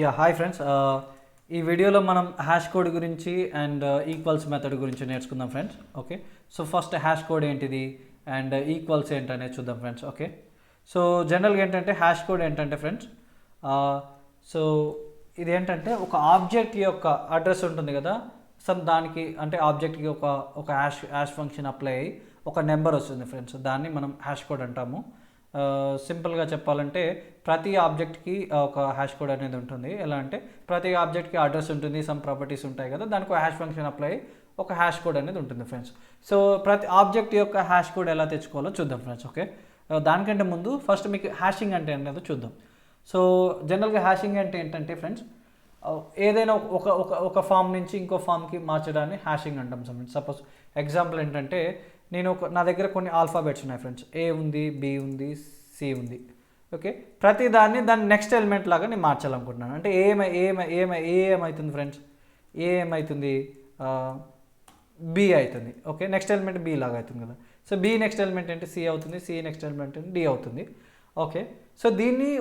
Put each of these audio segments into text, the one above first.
Yeah hi friends, ఈ వీడియోలో మనం హ్యాష్ కోడ్ గురించి అండ్ ఈక్వల్స్ మెథడ్ గురించి నేర్చుకుందాం friends. Okay, so first hash code ఏంటిది అండ్ ఈక్వల్స్ ఏంటనేది చూద్దాం ఫ్రెండ్స్. ఓకే, సో జనరల్గా ఏంటంటే హ్యాష్ కోడ్ ఏంటంటే ఫ్రెండ్స్, సో ఇది ఏంటంటే ఒక ఆబ్జెక్ట్ యొక్క అడ్రస్ ఉంటుంది కదా, దానికి అంటే ఆబ్జెక్ట్కి ఒక హ్యాష్ ఫంక్షన్ అప్లై అయ్యి ఒక నెంబర్ వస్తుంది ఫ్రెండ్స్, దాన్ని మనం హ్యాష్ కోడ్ అంటాము. సింపుల్గా చెప్పాలంటే ప్రతి ఆబ్జెక్ట్కి ఒక హ్యాష్ కోడ్ అనేది ఉంటుంది. ఎలా అంటే ప్రతి ఆబ్జెక్ట్కి అడ్రస్ ఉంటుంది, సమ్ ప్రాపర్టీస్ ఉంటాయి కదా, దానికి ఒక హ్యాష్ ఫంక్షన్ అప్లై ఒక హ్యాష్ కోడ్ అనేది ఉంటుంది ఫ్రెండ్స్. సో ప్రతి ఆబ్జెక్ట్ యొక్క హ్యాష్ కోడ్ ఎలా తెచ్చుకోవాలో చూద్దాం ఫ్రెండ్స్. ఓకే, దానికంటే ముందు ఫస్ట్ మీకు హ్యాషింగ్ అంటే ఏంటో చూద్దాం. సో జనరల్గా హ్యాషింగ్ అంటే ఏంటంటే ఫ్రెండ్స్, ఏదైనా ఒక ఒక ఒక ఫామ్ నుంచి ఇంకో ఫామ్కి మార్చడాన్ని హ్యాషింగ్ అంటాం ఫ్రెండ్స్. సపోజ్ ఎగ్జాంపుల్ ఏంటంటే నా దగ్గర కొన్ని ఆల్ఫాబెట్స్ ఉన్నాయి ఫ్రెండ్స్, ఏ ఉంది, బి ఉంది, సి ఉంది. ఓకే, ప్రతి దాన్ని దాని నెక్స్ట్ ఎలిమెంట్ లాగా నేను మార్చాలనుకుంటున్నాను. అంటే ఏమవుతుంది ఫ్రెండ్స్, ఏమవుతుంది, బి అవుతుంది. ఓకే, నెక్స్ట్ ఎలిమెంట్ బి లాగా అవుతుంది కదా. సో బి నెక్స్ట్ ఎలిమెంట్ ఏంటి, సి అవుతుంది, సి నెక్స్ట్ ఎలిమెంట్ ఏంటి, డి అవుతుంది. ఓకే, సో దీన్ని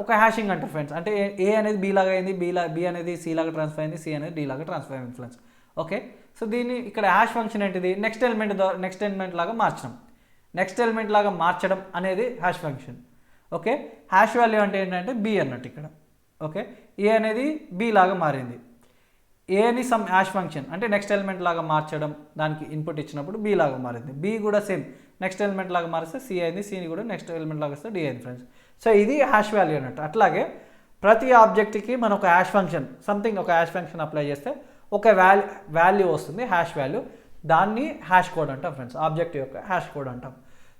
ఒక హ్యాషింగ్ అంటారు ఫ్రెండ్స్. అంటే ఏ అనేది బి లాగా అయింది, బి అనేది సి లాగా ట్రాన్స్ఫర్ అయింది, సి అనేది డి లాగా ట్రాన్స్ఫర్ అయింది ఫ్రెండ్స్. ఓకే, సో దీన్ని ఇక్కడ హ్యాష్ ఫంక్షన్ ఏంటిది, నెక్స్ట్ ఎలిమెంట్ లాగా మార్చడం. నెక్స్ట్ ఎలిమెంట్ లాగా మార్చడం అనేది hash function. Okay, hash value అంటే ఏంటంటే బి అన్నట్టు ఇక్కడ. ఓకే, ఏ అనేది బి లాగా మారింది, ఏ అని సమ్ హ్యాష్ ఫంక్షన్ అంటే నెక్స్ట్ ఎలిమెంట్ లాగా మార్చడం, దానికి ఇన్పుట్ ఇచ్చినప్పుడు బి లాగా మారింది. బి కూడా సేమ్ నెక్స్ట్ ఎలిమెంట్ లాగా మారిస్తే సి అయింది, సిని కూడా నెక్స్ట్ ఎలిమెంట్ లాగా వస్తే డి అయింది ఫ్రెండ్స్. సో ఇది హ్యాష్ వాల్యూ అన్నట్టు. అట్లాగే ప్రతి ఆబ్జెక్ట్కి మనం ఒక హ్యాష్ ఫంక్షన్ ఒక హ్యాష్ ఫంక్షన్ అప్లై చేస్తే ఒక వాల్యూ వస్తుంది, హ్యాష్ వాల్యూ. దాన్ని హ్యాష్ కోడ్ అంటాం ఫ్రెండ్స్, ఆబ్జెక్ట్ యొక్క హ్యాష్ కోడ్ అంటాం.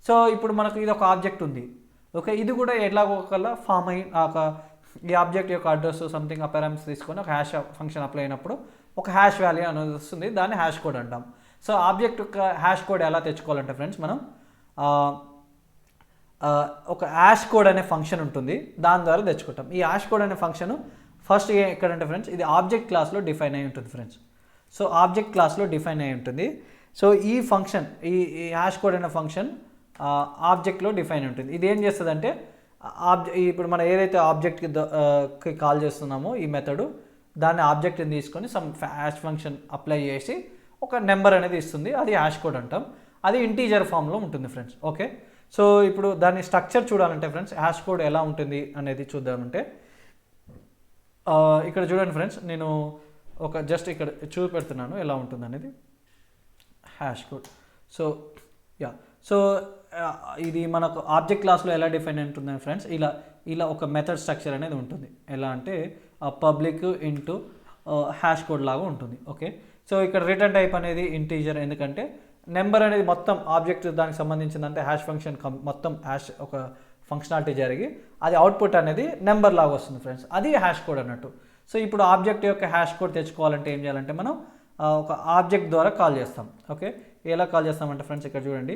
సో ఇప్పుడు మనకు ఇది ఒక ఆబ్జెక్ట్ ఉంది. ఓకే, ఇది కూడా ఎట్లాగోకల్లా ఫామ్ అయ్యి ఈ ఆబ్జెక్ట్ యొక్క అడ్రస్ సంథింగ్ ఆ పారామీటర్స్ తీసుకొని ఒక హ్యాష్ ఫంక్షన్ అప్లై అయినప్పుడు ఒక హ్యాష్ వాల్యూ అనేది వస్తుంది, దాన్ని హ్యాష్ కోడ్ అంటాం. సో ఆబ్జెక్ట్ యొక్క హ్యాష్ కోడ్ ఎలా తెచ్చుకోవాలంటే ఫ్రెండ్స్, మనం ఒక హ్యాష్ కోడ్ అనే ఫంక్షన్ ఉంటుంది, దాని ద్వారా తెచ్చుకుంటాం. ఈ హ్యాష్ కోడ్ అనే ఫంక్షన్ ఫస్ట్ ఎక్కడంటే ఫ్రెండ్స్, ఇది ఆబ్జెక్ట్ క్లాస్లో డిఫైన్ అయి ఉంటుంది ఫ్రెండ్స్. సో ఆబ్జెక్ట్ క్లాస్లో డిఫైన్ అయి ఉంటుంది. సో ఈ ఫంక్షన్ ఈ హ్యాష్ కోడ్ అనే ఫంక్షన్ ఆబ్జెక్ట్లో డిఫైన్ ఉంటుంది. ఇది ఏం చేస్తుందంటే ఇప్పుడు మనం ఏదైతే ఆబ్జెక్ట్కి కాల్ చేస్తున్నామో ఈ మెథడ్, దాన్ని ఆబ్జెక్ట్ని తీసుకొని సమ్ హ్యాష్ ఫంక్షన్ అప్లై చేసి ఒక నెంబర్ అనేది ఇస్తుంది, అది హ్యాష్ కోడ్ అంటాం. అది ఇంటీజర్ ఫామ్లో ఉంటుంది ఫ్రెండ్స్. ఓకే, సో ఇప్పుడు దాని స్ట్రక్చర్ చూడాలంటే ఫ్రెండ్స్, హ్యాష్ కోడ్ ఎలా ఉంటుంది అనేది చూద్దామంటే ఇక్కడ చూడండి ఫ్రెండ్స్, నేను జస్ట్ ఇక్కడ చూపెడుతున్నాను ఎలా ఉంటుంది అనేది hash code. So yeah, so ఇది మనకు ఆబ్జెక్ట్ క్లాస్లో ఎలా డిఫైన్ ఉంటుంది ఫ్రెండ్స్, ఇలా ఒక మెథడ్ స్ట్రక్చర్ అనేది ఉంటుంది. ఎలా అంటే పబ్లిక్ ఇంటూ హ్యాష్ కోడ్ లాగా ఉంటుంది. ఓకే, సో ఇక్కడ రిటర్న్ టైప్ అనేది ఇంటీజర్, ఎందుకంటే నెంబర్ అనేది మొత్తం ఆబ్జెక్ట్ దానికి సంబంధించిందంటే హ్యాష్ ఫంక్షన్ మొత్తం హ్యాష్ ఒక ఫంక్షనాలిటీ జరిగి అది అవుట్పుట్ అనేది నెంబర్ లాగా వస్తుంది ఫ్రెండ్స్, అది హ్యాష్ కోడ్ అన్నట్టు. సో ఇప్పుడు ఆబ్జెక్ట్ యొక్క హ్యాష్ కోడ్ తెచ్చుకోవాలంటే ఏం చేయాలంటే మనం ఒక ఆబ్జెక్ట్ ద్వారా కాల్ చేస్తాం. ఓకే, ఎలా కాల్ చేస్తామంటే ఫ్రెండ్స్ ఇక్కడ చూడండి,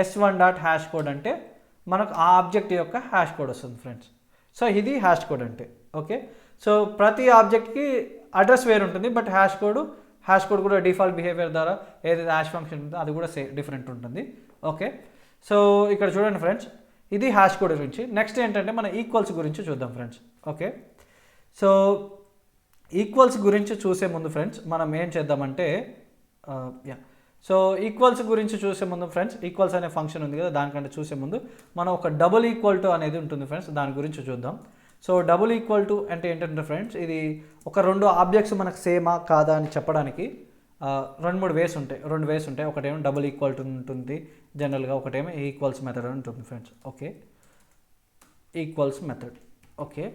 s1.హ్యాష్ కోడ్ అంటే మనకు ఆ ఆబ్జెక్ట్ యొక్క హ్యాష్ కోడ్ వస్తుంది ఫ్రెండ్స్. సో ఇది హ్యాష్ కోడ్ అంటే. ఓకే, సో ప్రతి ఆబ్జెక్ట్కి అడ్రస్ వేరు ఉంటుంది, బట్ హ్యాష్ కోడ్ కూడా డిఫాల్ట్ బిహేవియర్ ద్వారా ఏదైతే హ్యాష్ ఫంక్షన్ ఉంటుందో అది కూడా డిఫరెంట్ ఉంటుంది. ఓకే, సో ఇక్కడ చూడండి ఫ్రెండ్స్, ఇది హ్యాష్ కోడ్ గురించి. నెక్స్ట్ ఏంటంటే మన ఈక్వల్స్ గురించి చూద్దాం ఫ్రెండ్స్. ఓకే, సో ఈక్వల్స్ గురించి చూసే ముందు ఫ్రెండ్స్ మనం ఏం చేద్దామంటే సో ఈక్వల్స్ గురించి చూసే ముందు ఫ్రెండ్స్, ఈక్వల్స్ అనే ఫంక్షన్ ఉంది కదా, దానికంటే చూసే ముందు మనం ఒక డబుల్ ఈక్వల్ టు అనేది ఉంటుంది ఫ్రెండ్స్, దాని గురించి చూద్దాం. సో డబుల్ ఈక్వల్ టు అంటే ఏంటంటే ఫ్రెండ్స్, ఇది ఒక రెండు ఆబ్జెక్ట్స్ మనకు సేమా కాదా అని చెప్పడానికి రెండు వేస్ ఉంటాయి. ఒకటేమో డబుల్ ఈక్వల్ టు ఉంటుంది జనరల్గా, ఒకటేమో ఈక్వల్స్ మెథడ్ ఉంటుంది friends. Okay, equals method. Okay,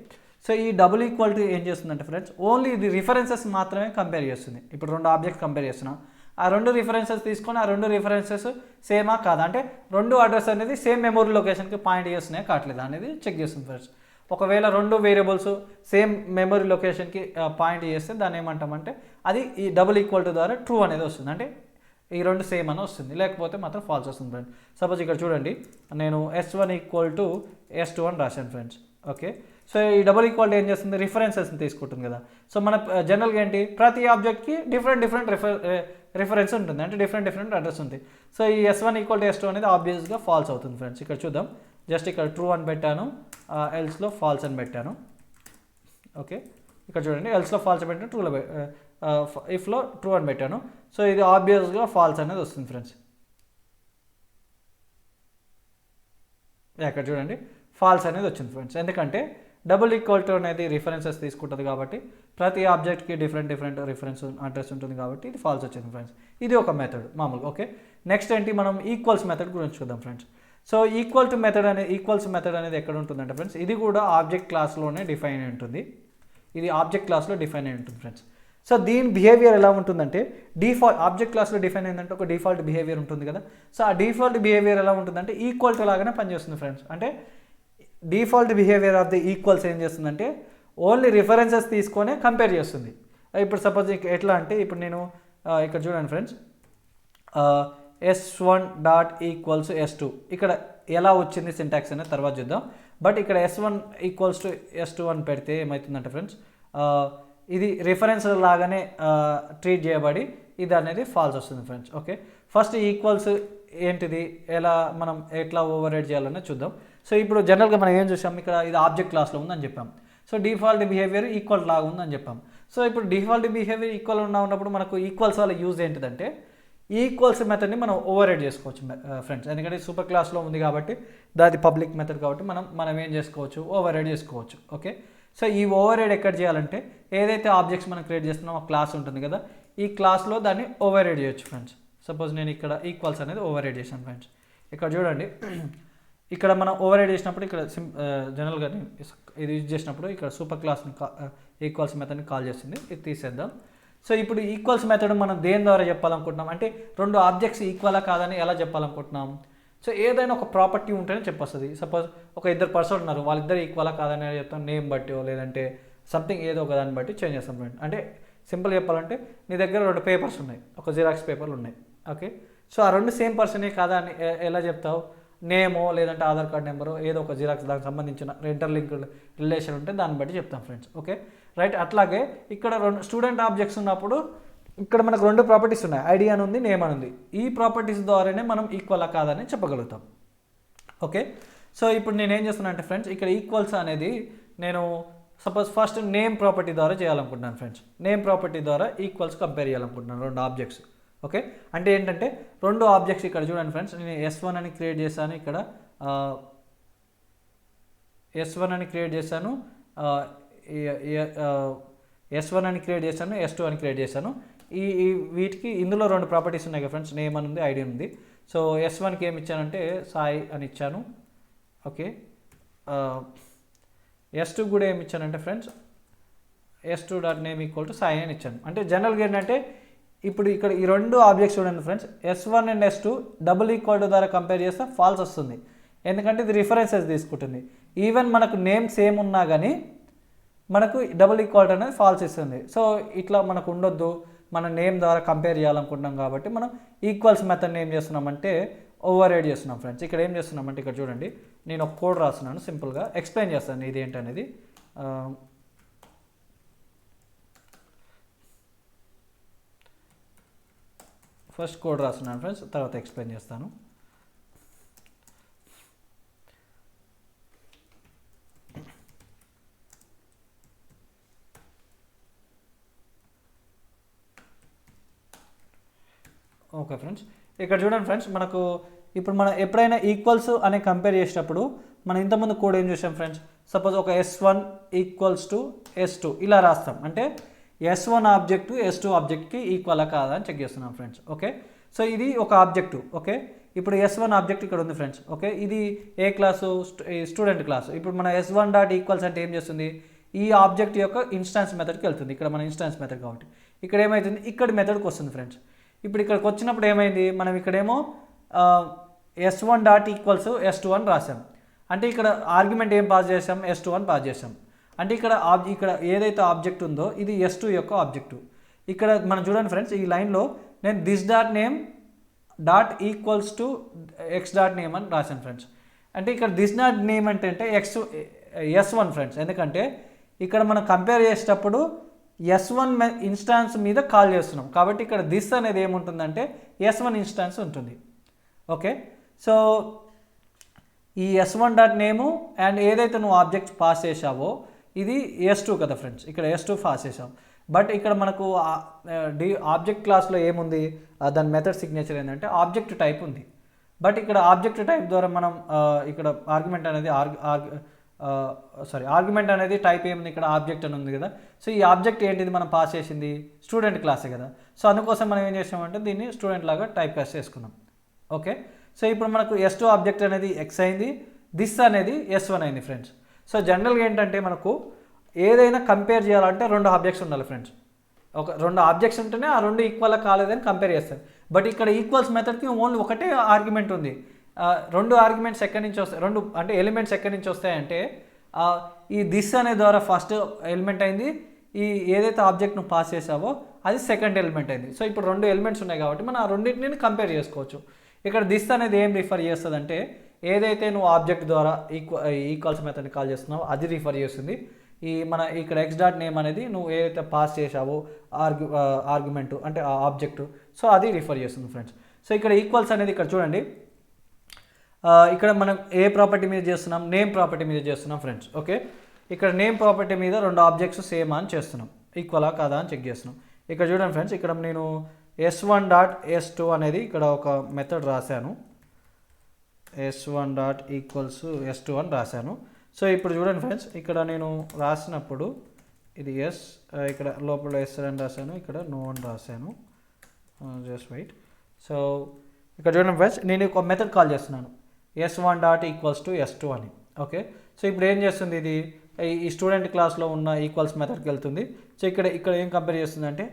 so ఈ డబుల్ ఈక్వల్ టు ఏం చేస్తుందంటే ఫ్రెండ్స్, ఓన్లీ ఇది రిఫరెన్సెస్ మాత్రమే కంపేర్ చేస్తుంది. ఇప్పుడు రెండు ఆబ్జెక్ట్స్ కంపేర్ చేస్తున్నాం, ఆ రెండు రిఫరెన్సెస్ తీసుకొని ఆ రెండు రిఫరెన్సెస్ సేమా కాదా, అంటే రెండు అడ్రస్ అనేది సేమ్ మెమరీ లొకేషన్కి పాయింట్ చేస్తున్నాయి కావట్లేదు అనేది చెక్ చేస్తుంది ఫ్రెండ్స్. ఒకవేళ రెండు వేరియబుల్స్ సేమ్ మెమరీ లొకేషన్కి పాయింట్ చేస్తే దాన్ని ఏమంటామంటే అది ఈ డబుల్ ఈక్వల్ టు ద్వారా ట్రూ అనేది వస్తుంది, అంటే ఈ రెండు సేమ్ అని వస్తుంది, లేకపోతే మాత్రం ఫాల్స్ వస్తుంది ఫ్రెండ్స్. సపోజ్ ఇక్కడ చూడండి, నేను s1 = s2 రాశాను ఫ్రెండ్స్. ఓకే, సో ఈ డబుల్ ఈక్వాలిటీ ఏం చేస్తుంది, రిఫరెన్సెస్ని తీసుకుంటుంది కదా. సో మన జనరల్గా ఏంటి, ప్రతి ఆబ్జెక్ట్కి డిఫరెంట్ రిఫరెన్స్ ఉంటుంది, అంటే డిఫరెంట్ అడ్రస్ ఉంది. సో ఈ s1 = s2 అనేది ఆబ్వియస్గా ఫాల్స్ అవుతుంది ఫ్రెండ్స్. ఇక్కడ చూద్దాం, జస్ట్ ఇక్కడ ట్రూ అని పెట్టాను, ఎల్స్లో ఫాల్స్ అని పెట్టాను. ఓకే, ఇక్కడ చూడండి ఎల్స్లో ఫాల్స్ పెట్టాను, ట్రూలో ఇఫ్లో ట్రూ అని పెట్టాను. సో ఇది ఆబ్వియస్గా ఫాల్స్ అనేది వస్తుంది ఫ్రెండ్స్. ఇక్కడ చూడండి ఫాల్స్ అనేది వచ్చింది ఫ్రెండ్స్. ఎందుకంటే డబుల్ ఈక్వల్ టు అనేది రిఫరెన్సెస్ తీసుకుంటుంది కాబట్టి ప్రతి ఆబ్జెక్ట్కి డిఫరెంట్ రిఫరెన్స్ అడ్రస్ ఉంటుంది కాబట్టి ఇది ఫాల్స్ వచ్చింది ఫ్రెండ్స్. ఇది ఒక మెథడ్ మామూలుగా. ఓకే, నెక్స్ట్ ఏంటి, మనం ఈక్వల్స్ మెథడ్ గురించి చూద్దాం ఫ్రెండ్స్. సో ఈక్వల్స్ మెథడ్ అనేది ఎక్కడ ఉంటుందంటే ఫ్రెండ్స్, ఇది కూడా ఆబ్జెక్ట్ క్లాస్లోనే డిఫైన్ అయి ఉంటుంది. ఇది ఆబ్జెక్ట్ క్లాస్లో డిఫైన్ అయి ఉంటుంది ఫ్రెండ్స్. సో దీని బిహేవియర్ ఎలా ఉంటుందంటే, ఆబ్జెక్ట్ క్లాస్లో డిఫైన్ అయిందంటే ఒక డిఫాల్ట్ బిహేవియర్ ఉంటుంది కదా. సో ఆ డిఫాల్ట్ బిహేవియర్ ఎలా ఉంటుందంటే ఈక్వల్ టు లాగానే పనిచేస్తుంది ఫ్రెండ్స్. అంటే default behaviour of the equals ఏం చేస్తుందంటే ఓన్లీ రిఫరెన్సెస్ తీసుకొని కంపేర్ చేస్తుంది. ఇప్పుడు సపోజ్ ఎట్లా అంటే, ఇప్పుడు నేను ఇక్కడ చూడండి friends, S1 dot equals S2 ఇక్కడ ఎలా వచ్చింది సింటాక్స్ అనేది తర్వాత చూద్దాం. బట్ ఇక్కడ S1 ఈక్వల్స్ టు S2 అని పెడితే ఏమవుతుందంటే ఫ్రెండ్స్, ఇది రిఫరెన్స్ లాగానే ట్రీట్ చేయబడి ఇది అనేది ఫాల్స్ వస్తుంది ఫ్రెండ్స్. ఓకే, ఫస్ట్ ఈక్వల్స్ ఏంటిది, మనం ఎట్లా ఓవర్ రైడ్ చేయాలనే చూద్దాం. సో ఇప్పుడు జనరల్గా మనం ఏం చూసాం, ఇక్కడ ఇది ఆబ్జెక్ట్ క్లాస్లో ఉందని చెప్పాం. సో డిఫాల్ట్ బిహేవియర్ ఈక్వల్ లాగా ఉందని చెప్పాం. సో ఇప్పుడు డిఫాల్ట్ బిహేవియర్ ఈక్వల్ ఉన్నప్పుడు మనకు ఈక్వల్స్ వల్ల యూజ్ ఏంటిదంటే ఈక్వల్స్ మెథడ్ని మనం ఓవర్ రైడ్ చేసుకోవచ్చు ఫ్రెండ్స్. ఎందుకంటే సూపర్ క్లాస్లో ఉంది కాబట్టి దాది పబ్లిక్ మెథడ్ కాబట్టి మనం ఏం చేసుకోవచ్చు, ఓవర్ రైడ్ చేసుకోవచ్చు. ఓకే, సో ఈ ఓవర్ రైడ్ ఎక్కడ చేయాలంటే ఏదైతే ఆబ్జెక్ట్స్ మనం క్రియేట్ చేస్తున్నామో ఆ క్లాస్ ఉంటుంది కదా, ఈ క్లాస్లో దాన్ని ఓవర్ రైడ్ చేయొచ్చు ఫ్రెండ్స్. సపోజ్ నేను ఇక్కడ ఈక్వల్స్ అనేది ఓవర్ రైడ్ చేశాను ఫ్రెండ్స్. ఇక్కడ చూడండి, ఇక్కడ మనం ఓవర్ రైడ్ చేసినప్పుడు ఇక్కడ జనరల్గా ఇది యూజ్ చేసినప్పుడు ఇక్కడ సూపర్ క్లాస్ని ఈక్వల్స్ మెథడ్ని కాల్ చేస్తుంది. ఇది తీసేద్దాం. సో ఇప్పుడు ఈక్వల్స్ మెథడ్ మనం దేని ద్వారా చెప్పాలనుకుంటున్నాం అంటే రెండు ఆబ్జెక్ట్స్ ఈక్వలా కాదని ఎలా చెప్పాలనుకుంటున్నాం. సో ఏదైనా ఒక ప్రాపర్టీ ఉంటేనే చెప్పొస్తుంది. సపోజ్ ఒక ఇద్దరు పర్సన్ ఉన్నారు, వాళ్ళిద్దరు ఈక్వలా కాదని చెప్తాం, నేమ్ బట్టి లేదంటే సంథింగ్ ఏదో ఒక దాన్ని బట్టి చేంజ్ చేస్తాం ఫ్రెండ్. అంటే సింపుల్ చెప్పాలంటే నీ దగ్గర 2 పేపర్స్ ఉన్నాయి, ఒక జిరాక్స్ పేపర్లు ఉన్నాయి. ఓకే, సో ఆ 2 సేమ్ పర్సనే కాదా అని ఎలా చెప్తావు, నేమో లేదంటే ఆధార్ కార్డ్ నెంబరు ఏదో ఒక జిరాక్స్ దానికి సంబంధించిన ఇంటర్లింక్ రిలేషన్ ఉంటే దాన్ని బట్టి చెప్తాం ఫ్రెండ్స్. ఓకే రైట్, అట్లాగే ఇక్కడ 2 స్టూడెంట్ ఆబ్జెక్ట్స్ ఉన్నప్పుడు ఇక్కడ మనకు 2 ప్రాపర్టీస్ ఉన్నాయి, ఐడి అని ఉంది, నేమ్ అని ఉంది. ఈ ప్రాపర్టీస్ ద్వారానే మనం ఈక్వల్ కాదని చెప్పగలుగుతాం. ఓకే, సో ఇప్పుడు నేను ఏం చేస్తున్నా అంటే ఫ్రెండ్స్, ఇక్కడ ఈక్వల్స్ అనేది నేను సపోజ్ ఫస్ట్ నేమ్ ప్రాపర్టీ ద్వారా చేయాలనుకుంటున్నాను ఫ్రెండ్స్. నేమ్ ప్రాపర్టీ ద్వారా ఈక్వల్స్ కంపేర్ చేయాలనుకుంటున్నాను 2 ఆబ్జెక్ట్స్. ఓకే, అంటే ఏంటంటే 2 ఆబ్జెక్ట్స్ ఇక్కడ చూడండి ఫ్రెండ్స్, నేను S1 అని క్రియేట్ చేశాను, ఇక్కడ S1 అని క్రియేట్ చేశాను, S1 అని క్రియేట్ చేశాను, S2 అని క్రియేట్ చేశాను. ఈ వీటికి ఇందులో 2 ప్రాపర్టీస్ ఉన్నాయి కదా ఫ్రెండ్స్, నేమ్ అని ఉంది, ఐడి ఉంది. సో S1కి ఏమి ఇచ్చానంటే సాయి అని ఇచ్చాను. ఓకే, S2 కూడా ఏమి ఇచ్చానంటే friends S2 dot name equal to Sai అని ఇచ్చాను. అంటే జనరల్గా ఏంటంటే ఇప్పుడు ఇక్కడ ఈ 2 ఆబ్జెక్ట్స్ చూడండి friends, S1 and S2 double equal to ద్వారా కంపేర్ చేస్తే ఫాల్స్ వస్తుంది. ఎందుకంటే ఇది రిఫరెన్సెస్ తీసుకుంటుంది. ఈవెన్ మనకు నేమ్ సేమ్ ఉన్నా కానీ మనకు డబుల్ ఈక్వాలిటీ అనేది ఫాల్స్ ఇస్తుంది. సో ఇట్లా మనకు ఉండొద్దు, మన నేమ్ ద్వారా కంపేర్ చేయాలనుకుంటున్నాం కాబట్టి మనం ఈక్వల్స్ మెథడ్ని ఏం చేస్తున్నామంటే ఓవర్ రైడ్ చేస్తున్నాం ఫ్రెండ్స్. ఇక్కడ ఏం చేస్తున్నామంటే ఇక్కడ చూడండి, నేను ఒక కోడ్ రాస్తున్నాను, సింపుల్గా ఎక్స్ప్లెయిన్ చేస్తాను ఇది ఏంటనేది. ఫస్ట్ కోడ్ రాస్తున్నాను ఫ్రెండ్స్, తర్వాత ఎక్స్ప్లెయిన్ చేస్తాను. ఓకే ఫ్రెండ్స్, ఇక్కడ చూడండి ఫ్రెండ్స్, మనకు ఇప్పుడు మనం ఎప్పుడైనా ఈక్వల్స్ అనే కంపేర్ చేసేటప్పుడు మనం ఇంతకుముందు కోడ్ ఏం చూసాం ఫ్రెండ్స్, సపోజ్ ఒక S1 ఈక్వల్స్ టు S2 ఇలా రాస్తాం. అంటే S1 ఆబ్జెక్టు S2 ఆబ్జెక్ట్కి ఈక్వలా కాదా అని చెక్ చేస్తున్నాం ఫ్రెండ్స్. ఓకే, సో ఇది ఒక ఆబ్జెక్టు. ఓకే, ఇప్పుడు S1 ఆబ్జెక్ట్ ఇక్కడ ఉంది ఫ్రెండ్స్. ఓకే, ఇది ఏ క్లాసు, స్టూడెంట్ క్లాసు. ఇప్పుడు మన S1 డాట్ ఈక్వల్స్ అంటే ఏం చేస్తుంది, ఈ ఆబ్జెక్ట్ యొక్క ఇన్స్టాన్స్ మెథడ్కి వెళ్తుంది. ఇక్కడ మన ఇన్స్టాన్స్ మెథడ్ కాబట్టి ఇక్కడ ఏమవుతుంది, ఇక్కడ మెథడ్కి వస్తుంది ఫ్రెండ్స్. ఇప్పుడు ఇక్కడికి వచ్చినప్పుడు ఏమైంది, మనం ఇక్కడేమో S1 డాట్ ఈక్వల్స్ S2 అని రాసాం. అంటే ఇక్కడ ఆర్గ్యుమెంట్ ఏం పాస్ చేసాం, S2 అని పాస్ చేసాం. అంటే ఇక్కడ ఏదైతే ఆబ్జెక్ట్ ఉందో ఇది S2 యొక్క ఆబ్జెక్టు. ఇక్కడ మనం చూడండి ఫ్రెండ్స్, ఈ లైన్లో నేను this dot name dot equals to X dot name అని రాశాను ఫ్రెండ్స్. అంటే ఇక్కడ దిస్ డాట్ నేమ్ అంటే S1 ఫ్రెండ్స్. ఎందుకంటే ఇక్కడ మనం కంపేర్ చేసేటప్పుడు S1 ఇన్స్టాన్స్ మీద కాల్ చేస్తున్నాం కాబట్టి ఇక్కడ దిస్ అనేది ఏముంటుందంటే S1 ఇన్స్టాన్స్ ఉంటుంది. ఓకే, సో ఈ S1 డాట్ నేము అండ్ ఏదైతే నువ్వు ఆబ్జెక్ట్ పాస్ చేసావో ఇది S2 కదా ఫ్రెండ్స్, ఇక్కడ S2 పాస్ చేసాం. బట్ ఇక్కడ మనకు ఆబ్జెక్ట్ క్లాస్లో ఏముంది, దాని మెథడ్ సిగ్నేచర్ ఏంటంటే ఆబ్జెక్ట్ టైప్ ఉంది. బట్ ఇక్కడ ఆబ్జెక్ట్ టైప్ ద్వారా మనం ఇక్కడ ఆర్గ్యుమెంట్ అనేది ఆర్గ్యుమెంట్ అనేది టైప్ ఏముంది, ఇక్కడ ఆబ్జెక్ట్ అని ఉంది కదా. సో ఈ ఆబ్జెక్ట్ ఏంటిది మనం పాస్ చేసింది స్టూడెంట్ క్లాసే కదా. సో అందుకోసం మనం ఏం చేసామంటే దీన్ని స్టూడెంట్ లాగా టైప్ కాస్ట్ చేసుకున్నాం. ఓకే, సో ఇప్పుడు మనకు S2 ఆబ్జెక్ట్ అనేది X అయింది, దిస్ అనేది S1 అయింది ఫ్రెండ్స్. సో జనరల్గా ఏంటంటే మనకు ఏదైనా కంపేర్ చేయాలంటే 2 ఆబ్జెక్ట్స్ ఉండాలి ఫ్రెండ్స్. ఒక 2 ఆబ్జెక్ట్స్ ఉంటేనే ఆ 2 ఈక్వల్ కాలేదని కంపేర్ చేస్తారు. బట్ ఇక్కడ ఈక్వల్స్ మెథడ్కి ఓన్లీ ఒకటే ఆర్గ్యుమెంట్ ఉంది. 2 ఆర్గ్యుమెంట్స్ ఎక్కడి నుంచి వస్తాయి, 2 అంటే ఎలిమెంట్స్ ఎక్కడి నుంచి వస్తాయంటే ఈ దిస్ అనే ద్వారా ఫస్ట్ ఎలిమెంట్ అయింది, ఈ ఏదైతే ఆబ్జెక్ట్ నువ్వు పాస్ చేసావో అది సెకండ్ ఎలిమెంట్ అయింది. సో ఇప్పుడు 2 ఎలిమెంట్స్ ఉన్నాయి కాబట్టి మనం ఆ రెండింటిని కంపేర్ చేసుకోవచ్చు. ఇక్కడ దిస్ అనేది ఏం రిఫర్ చేస్తుంది అంటే ఏదైతే నువ్వు ఆబ్జెక్ట్ ద్వారా ఈక్వల్స్ మెథడ్ని కాల్ చేస్తున్నావో అది రిఫర్ చేస్తుంది. ఇక్కడ ఎక్స్ డాట్ నేమ్ అనేది నువ్వు ఏదైతే పాస్ చేసావో ఆర్గ్యుమెంటు అంటే ఆ ఆబ్జెక్టు, సో అది రిఫర్ చేస్తుంది ఫ్రెండ్స్. సో ఇక్కడ ఈక్వల్స్ అనేది ఇక్కడ చూడండి, ఇక్కడ మనం ఏ ప్రాపర్టీ మీద చేస్తున్నాం, నేమ్ ప్రాపర్టీ మీద చేస్తున్నాం ఫ్రెండ్స్. ఓకే, ఇక్కడ నేమ్ ప్రాపర్టీ మీద 2 ఆబ్జెక్ట్స్ సేమ్ అని చేస్తున్నాం, ఈక్వలా కాదా అని చెక్ చేస్తున్నాం. ఇక్కడ చూడండి ఫ్రెండ్స్, ఇక్కడ నేను S1 డాట్ S2 అనేది ఇక్కడ ఒక మెథడ్ రాశాను, S1 డాట్ ఈక్వల్స్ S2 అని రాశాను. సో ఇప్పుడు చూడండి ఫ్రెండ్స్, ఇక్కడ నేను రాసినప్పుడు ఇది ఇక్కడ లోపల S అని రాశాను, ఇక్కడ నో అని రాశాను, జస్ట్ వెయిట్. సో ఇక్కడ చూడండి ఫ్రెండ్స్, నేను ఒక మెథడ్ కాల్ చేస్తున్నాను S1 dot equals to S2 అని. ఓకే, సో ఇప్పుడు ఏం చేస్తుంది, ఇది ఈ స్టూడెంట్ క్లాస్లో ఉన్న ఈక్వల్స్ మెథడ్కి వెళ్తుంది. సో ఇక్కడ ఏం కంపేర్ చేస్తుంది అంటే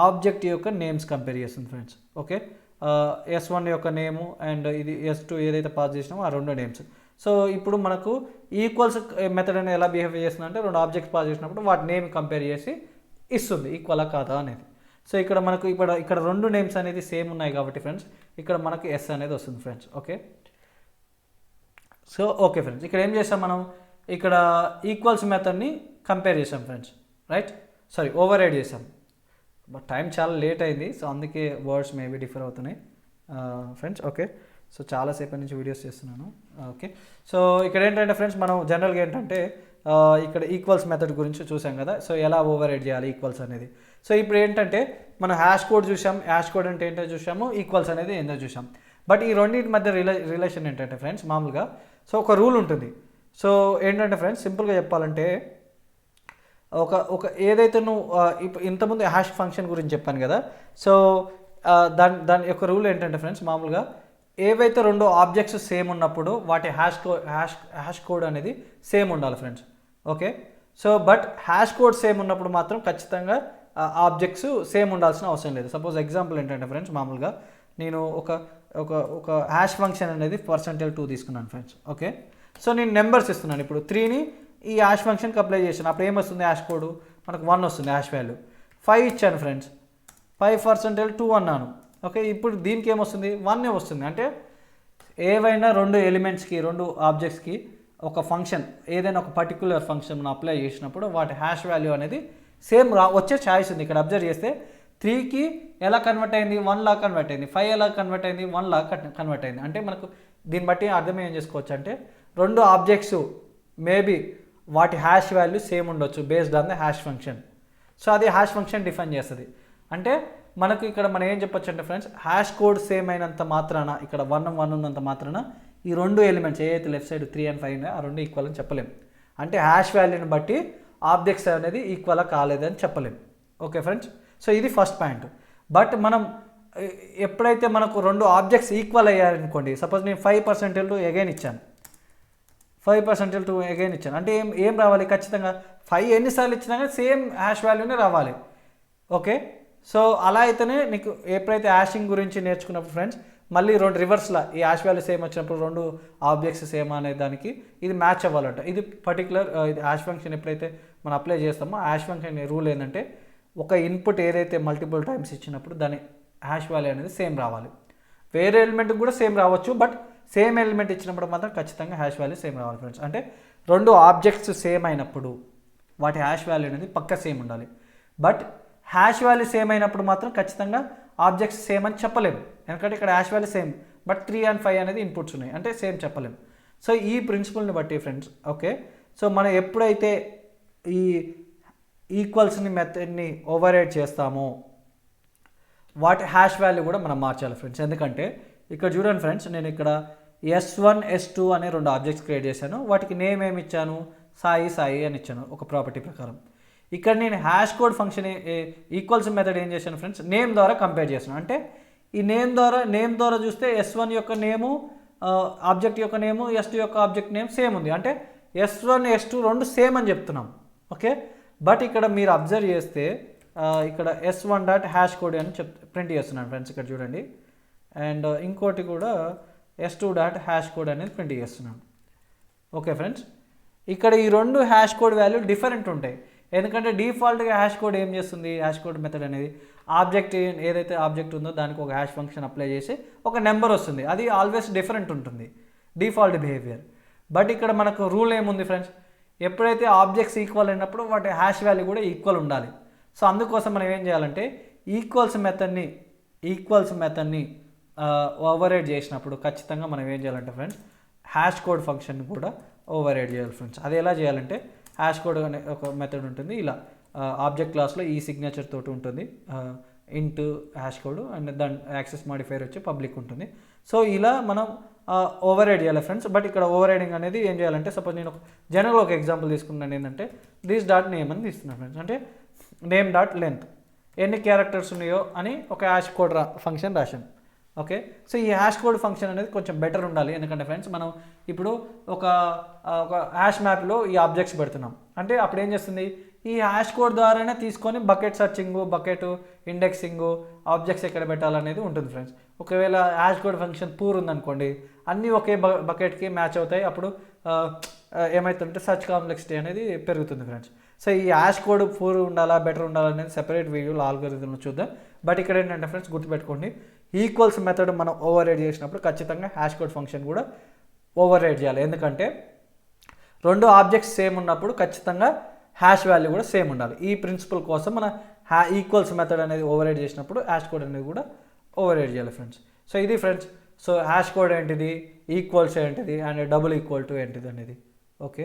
ఆబ్జెక్ట్ యొక్క నేమ్స్ కంపేర్ చేస్తుంది ఫ్రెండ్స్. ఓకే, S1 యొక్క నేము అండ్ ఇది S2 ఏదైతే పాస్ చేసినామో ఆ 2 నేమ్స్. సో ఇప్పుడు మనకు ఈక్వల్స్ మెథడ్ అనేది ఎలా బిహేవ్ చేస్తుంది అంటే 2 ఆబ్జెక్ట్స్ పాస్ చేసినప్పుడు వాటి నేమ్ కంపేర్ చేసి ఇస్తుంది ఈక్వలా కాదా అనేది. సో ఇక్కడ మనకు ఇక్కడ 2 నేమ్స్ అనేది సేమ్ ఉన్నాయి కాబట్టి ఫ్రెండ్స్ ఇక్కడ మనకు S అనేది వస్తుంది friends. Okay, so okay friends, ఇక్కడ ఏం చేస్తాం మనం, ఇక్కడ ఈక్వల్స్ మెథడ్ని కంపేర్ చేసాం ఫ్రెండ్స్, రైట్, ఓవర్ రైడ్ చేసాం. బట్ టైం చాలా లేట్ అయింది, సో అందుకే వర్డ్స్ మేబీ డిఫర్ అవుతున్నాయి ఫ్రెండ్స్. ఓకే, సో చాలాసేపటి నుంచి వీడియోస్ చేస్తున్నాను. ఓకే, సో ఇక్కడ ఏంటంటే ఫ్రెండ్స్ మనం జనరల్గా ఏంటంటే ఇక్కడ ఈక్వల్స్ మెథడ్ గురించి చూసాం కదా. సో ఎలా ఓవర్ రైడ్ చేయాలి ఈక్వల్స్ అనేది. సో ఇప్పుడు ఏంటంటే మనం హ్యాష్ కోడ్ చూసాం, హ్యాష్ కోడ్ అంటే ఏంటో చూసాము, ఈక్వల్స్ అనేది ఏంటో చూసాం. బట్ ఈ రెండింటి మధ్య రిలేషన్ ఏంటంటే ఫ్రెండ్స్ మామూలుగా సో ఒక రూల్ ఉంటుంది. సో ఏంటంటే ఫ్రెండ్స్ సింపుల్గా చెప్పాలంటే ఒక ఏదైతే నువ్వు ఇంతకుముందు హ్యాష్ ఫంక్షన్ గురించి చెప్పాను కదా. సో దాని యొక్క రూల్ ఏంటంటే ఫ్రెండ్స్ మామూలుగా ఏవైతే 2 ఆబ్జెక్ట్స్ సేమ్ ఉన్నప్పుడు వాటి హ్యాష్ కోడ్ అనేది సేమ్ ఉండాలి friends. Okay, so but hash code same ఉన్నప్పుడు మాత్రం ఖచ్చితంగా ఆబ్జెక్ట్స్ సేమ్ ఉండాల్సిన అవసరం లేదు. సపోజ్ ఎగ్జాంపుల్ ఏంటంటే ఫ్రెండ్స్ మామూలుగా నేను ఒక హ్యాష్ ఫంక్షన్ అనేది %2 తీసుకున్నాను ఫ్రెండ్స్. ఓకే, సో నేను నెంబర్స్ ఇస్తున్నాను, ఇప్పుడు 3ని ఈ హ్యాష్ ఫంక్షన్కి అప్లై చేశాను, అప్పుడు ఏమొస్తుంది హ్యాష్ కోడ్ మనకు 1 వస్తుంది హ్యాష్ వాల్యూ. 5 ఇచ్చాను ఫ్రెండ్స్, 5%2 అన్నాను. ఓకే, ఇప్పుడు దీనికి ఏమొస్తుంది 1 వస్తుంది. అంటే ఏవైనా 2 ఎలిమెంట్స్కి 2 ఆబ్జెక్ట్స్కి ఒక ఫంక్షన్ ఏదైనా ఒక పర్టికులర్ ఫంక్షన్ మనం అప్లై చేసినప్పుడు వాటి హ్యాష్ వాల్యూ అనేది సేమ్ వచ్చే ఛాయిస్ ఉంది. ఇక్కడ అబ్జర్వ్ చేస్తే 3కి ఎలా కన్వర్ట్ అయింది 1 లా కన్వర్ట్ అయింది, 5 ఎలా కన్వర్ట్ అయింది 1 లా కన్వర్ట్ అయింది. అంటే మనకు దీన్ని బట్టి అర్థం ఏం చేసుకోవచ్చు అంటే 2 ఆబ్జెక్ట్స్ మేబీ వాటి హ్యాష్ వాల్యూ సేమ్ ఉండొచ్చు based on the hash function. So అది హ్యాష్ ఫంక్షన్ డిఫైన్ చేస్తుంది. అంటే మనకు ఇక్కడ మనం ఏం చెప్పొచ్చు అంటే ఫ్రెండ్స్ హ్యాష్ కోడ్ సేమ్ అయినంత మాత్రాన ఇక్కడ 1 ఉన్నంత మాత్రాన ఈ 2 ఎలిమెంట్స్ ఏదైతే లెఫ్ట్ సైడ్ 3 and 5 ఆ 2 ఈక్వల్ అని చెప్పలేము. అంటే హ్యాష్ వాల్యూని బట్టి ఆబ్జెక్ట్స్ అనేది ఈక్వల్ కాలేదని చెప్పలేము. ఓకే ఫ్రెండ్స్, సో ఇది ఫస్ట్ పాయింట్. బట్ మనం ఎప్పుడైతే మనకు 2 ఆబ్జెక్ట్స్ ఈక్వల్ అయ్యారనుకోండి, సపోజ్ నేను 5%2 అగైన్ ఇచ్చాను, 5%2 అగైన్ ఇచ్చాను అంటే ఏం రావాలి ఖచ్చితంగా 5 ఎన్నిసార్లు ఇచ్చినా కానీ సేమ్ హ్యాష్ వాల్యూనే రావాలి. ఓకే, సో అలా అయితేనే నీకు ఎప్పుడైతే హ్యాషింగ్ గురించి నేర్చుకున్నప్పుడు ఫ్రెండ్స్ మళ్ళీ 2 రివర్స్లా ఈ హ్యాష్ వాల్యూ సేమ్ వచ్చినప్పుడు 2 ఆబ్జెక్ట్స్ సేమ్ అనే దానికి ఇది మ్యాచ్ అవ్వాలంట. ఇది పర్టికులర్ ఇది హ్యాష్ ఫంక్షన్ ఎప్పుడైతే మనం అప్లై చేస్తామో హ్యాష్ ఫంక్షన్ రూల్ ఏంటంటే ఒక ఇన్పుట్ ఏదైతే మల్టిపుల్ టైమ్స్ ఇచ్చినప్పుడు దాని హ్యాష్ వాల్యూ అనేది సేమ్ రావాలి. వేరే ఎలిమెంట్కి కూడా సేమ్ రావచ్చు, బట్ సేమ్ ఎలిమెంట్ ఇచ్చినప్పుడు మాత్రం ఖచ్చితంగా హ్యాష్ వాల్యూ సేమ్ రావాలి ఫ్రెండ్స్. అంటే 2 ఆబ్జెక్ట్స్ సేమ్ అయినప్పుడు వాటి హ్యాష్ వాల్యూ అనేది పక్కా సేమ్ ఉండాలి. బట్ హ్యాష్ వాల్యూ సేమ్ అయినప్పుడు మాత్రం ఖచ్చితంగా ఆబ్జెక్ట్స్ సేమ్ అని చెప్పలేము, ఎందుకంటే ఇక్కడ hash value same but 3 and 5 అనేది ఇన్పుట్స్ ఉన్నాయి అంటే సేమ్ చెప్పలేము. సో ఈ ప్రిన్సిపల్ని బట్టి ఫ్రెండ్స్ ఓకే, సో మనం ఎప్పుడైతే ఈ ఈక్వల్స్ని మెథడ్ని ఓవర్ రైడ్ చేస్తామో వాటి హ్యాష్ వాల్యూ కూడా మనం మార్చాలి ఫ్రెండ్స్. ఎందుకంటే ఇక్కడ చూడండి ఫ్రెండ్స్, నేను ఇక్కడ S1 S2 అనే 2 ఆబ్జెక్ట్స్ క్రియేట్ చేశాను. వాటికి నేమ్ ఏమి ఇచ్చాను, సాయి అని ఇచ్చాను ఒక ప్రాపర్టీ ప్రకారం. ఇక్కడ నేను hash code function equals method ఏం చేశాను ఫ్రెండ్స్, నేమ్ ద్వారా కంపేర్ చేశాను. అంటే ఈ నేమ్ ద్వారా చూస్తే S1 యొక్క నేము ఆబ్జెక్ట్ యొక్క నేము, S2 యొక్క ఆబ్జెక్ట్ నేమ్ సేమ్ ఉంది. అంటే S1 S2 రెండు సేమ్ అని చెప్తున్నాం. ఓకే, బట్ ఇక్కడ మీరు అబ్జర్వ్ చేస్తే ఇక్కడ S1 డాట్ హ్యాష్ కోడ్ అని ప్రింట్ చేస్తున్నాను ఫ్రెండ్స్, ఇక్కడ చూడండి. అండ్ ఇంకోటి కూడా S2 డాట్ హ్యాష్ కోడ్ అనేది ప్రింట్ చేస్తున్నాను. ఓకే ఫ్రెండ్స్, ఇక్కడ ఈ 2 హ్యాష్ కోడ్ వాల్యూ డిఫరెంట్ ఉంటాయి. ఎందుకంటే డిఫాల్ట్గా హ్యాష్ కోడ్ ఏం చేస్తుంది, హ్యాష్ కోడ్ మెథడ్ అనేది ఆబ్జెక్ట్ ఏదైతే ఆబ్జెక్ట్ ఉందో దానికి ఒక హ్యాష్ ఫంక్షన్ అప్లై చేసి ఒక నెంబర్ వస్తుంది. అది ఆల్వేస్ డిఫరెంట్ ఉంటుంది డిఫాల్ట్ బిహేవియర్. బట్ ఇక్కడ మనకు రూల్ ఏముంది ఫ్రెండ్స్, ఎప్పుడైతే ఆబ్జెక్ట్స్ ఈక్వల్ అయినప్పుడు వాటి హ్యాష్ వాల్యూ కూడా ఈక్వల్ ఉండాలి. సో అందుకోసం మనం ఏం చేయాలంటే ఈక్వల్స్ మెథడ్ని ఓవర్ రైడ్ చేసినప్పుడు ఖచ్చితంగా మనం ఏం చేయాలంటే ఫ్రెండ్స్, హ్యాష్ కోడ్ ఫంక్షన్ కూడా ఓవర్ రైడ్ చేయాలి ఫ్రెండ్స్. అది ఎలా చేయాలంటే హ్యాష్ కోడ్ అనే ఒక మెథడ్ ఉంటుంది. ఇలా ఆబ్జెక్ట్ క్లాస్లో ఈ సిగ్నేచర్ తోటి ఉంటుంది ఇంట్ హ్యాష్ కోడ్, అండ్ దాని యాక్సెస్ మాడిఫైర్ వచ్చి పబ్లిక్ ఉంటుంది. సో ఇలా మనం ఓవర్ రైడ్ చేయాలి ఫ్రెండ్స్. బట్ ఇక్కడ ఓవర్ రైడింగ్ అనేది ఏం చేయాలంటే, సపోజ్ నేను జనరల్గా ఒక ఎగ్జాంపుల్ తీసుకున్నాను. ఏంటంటే దిస్ డాట్ నేమ్ అని తీసుకున్నాను ఫ్రెండ్స్. అంటే నేమ్ డాట్ లెంత్ ఎన్ని క్యారెక్టర్స్ ఉన్నాయో అని ఒక హ్యాష్ కోడ్ ఫంక్షన్ రాశాను. ఓకే, సో ఈ హ్యాష్ కోడ్ ఫంక్షన్ అనేది కొంచెం బెటర్ ఉండాలి. ఎందుకంటే ఫ్రెండ్స్ మనం ఇప్పుడు ఒక హ్యాష్ మ్యాప్లో ఈ ఆబ్జెక్ట్స్ పెడుతున్నాం. అంటే అప్పుడు ఏం చేస్తుంది, ఈ హ్యాష్ కోడ్ ద్వారానే తీసుకొని bucket searching, bucket indexing, objects ఎక్కడ పెట్టాలనేది ఉంటుంది ఫ్రెండ్స్. ఒకవేళ హ్యాష్ కోడ్ ఫంక్షన్ పూర్ ఉందనుకోండి, అన్నీ ఒకే బకెట్కి మ్యాచ్ అవుతాయి. అప్పుడు ఏమవుతుందంటే సర్చ్ కాంప్లెక్సిటీ అనేది పెరుగుతుంది ఫ్రెండ్స్. సో ఈ హ్యాష్ కోడ్ పూర్ ఉండాలా బెటర్ ఉండాలా అనేది సెపరేట్ వీడియోలో ఆల్గోరిథంలో చూద్దాం. బట్ ఇక్కడ ఏంటంటే ఫ్రెండ్స్ గుర్తుపెట్టుకోండి, ఈక్వల్స్ మెథడ్ మనం ఓవర్ రైడ్ చేసినప్పుడు ఖచ్చితంగా హ్యాష్ కోడ్ ఫంక్షన్ కూడా ఓవర్ రైడ్ చేయాలి. ఎందుకంటే 2 ఆబ్జెక్ట్స్ సేమ్ ఉన్నప్పుడు ఖచ్చితంగా హ్యాష్ వాల్యూ కూడా సేమ్ ఉండాలి. ఈ ప్రిన్సిపల్ కోసం మన ఈక్వల్స్ మెథడ్ అనేది ఓవర్ రైడ్ చేసినప్పుడు హ్యాష్ కోడ్ అనేది కూడా ఓవర్ రైడ్ చేయాలి ఫ్రెండ్స్. సో ఇది ఫ్రెండ్స్, సో హ్యాష్ కోడ్ ఏంటిది, ఈక్వల్స్ ఏంటిది, అండ్ డబుల్ ఈక్వల్ టు ఏంటిది అనేది. Okay,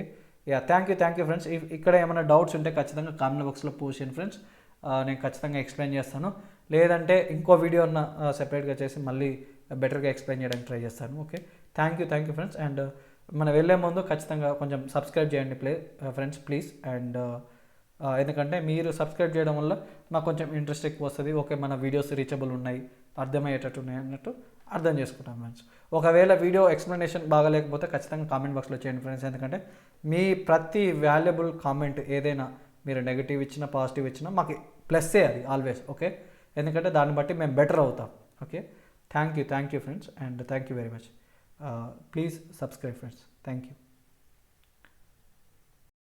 thank you friends. ఇక్కడ ఏమైనా డౌట్స్ ఉంటే ఖచ్చితంగా కామెంట్ బాక్స్లో పోస్ట్ చేయండి ఫ్రెండ్స్. నేను ఖచ్చితంగా ఎక్స్ప్లెయిన్ చేస్తాను. లేదంటే ఇంకో వీడియో సెపరేట్గా చేసి మళ్ళీ బెటర్గా ఎక్స్ప్లెయిన్ చేయడానికి ట్రై చేస్తాను. Okay, thank you friends. And మనం వెళ్ళే ముందు ఖచ్చితంగా కొంచెం సబ్స్క్రైబ్ చేయండి ఫ్రెండ్స్ ప్లీజ్. అండ్ ఎందుకంటే మీరు సబ్స్క్రైబ్ చేయడం వల్ల నాకు కొంచెం ఇంట్రెస్ట్ ఎక్కువ వస్తుంది. ఓకే, మన వీడియోస్ రీచబుల్ ఉన్నాయి, అర్థమయ్యేటట్టు ఉన్నాయి అన్నట్టు అర్థం చేసుకుంటాం ఫ్రెండ్స్. ఒకవేళ వీడియో ఎక్స్ప్లెనేషన్ బాగాలేకపోతే ఖచ్చితంగా కామెంట్ బాక్స్లో చేయండి ఫ్రెండ్స్. ఎందుకంటే మీ ప్రతి వాల్యుబుల్ కామెంట్ ఏదైనా మీరు నెగిటివ్ ఇచ్చినా పాజిటివ్ ఇచ్చినా మాకు ప్లస్సే అది ఆల్వేస్. ఓకే, ఎందుకంటే దాన్ని బట్టి మేము బెటర్ అవుతాం. Okay, thank you friends. And thank you very much. Please subscribe friends. Thank you.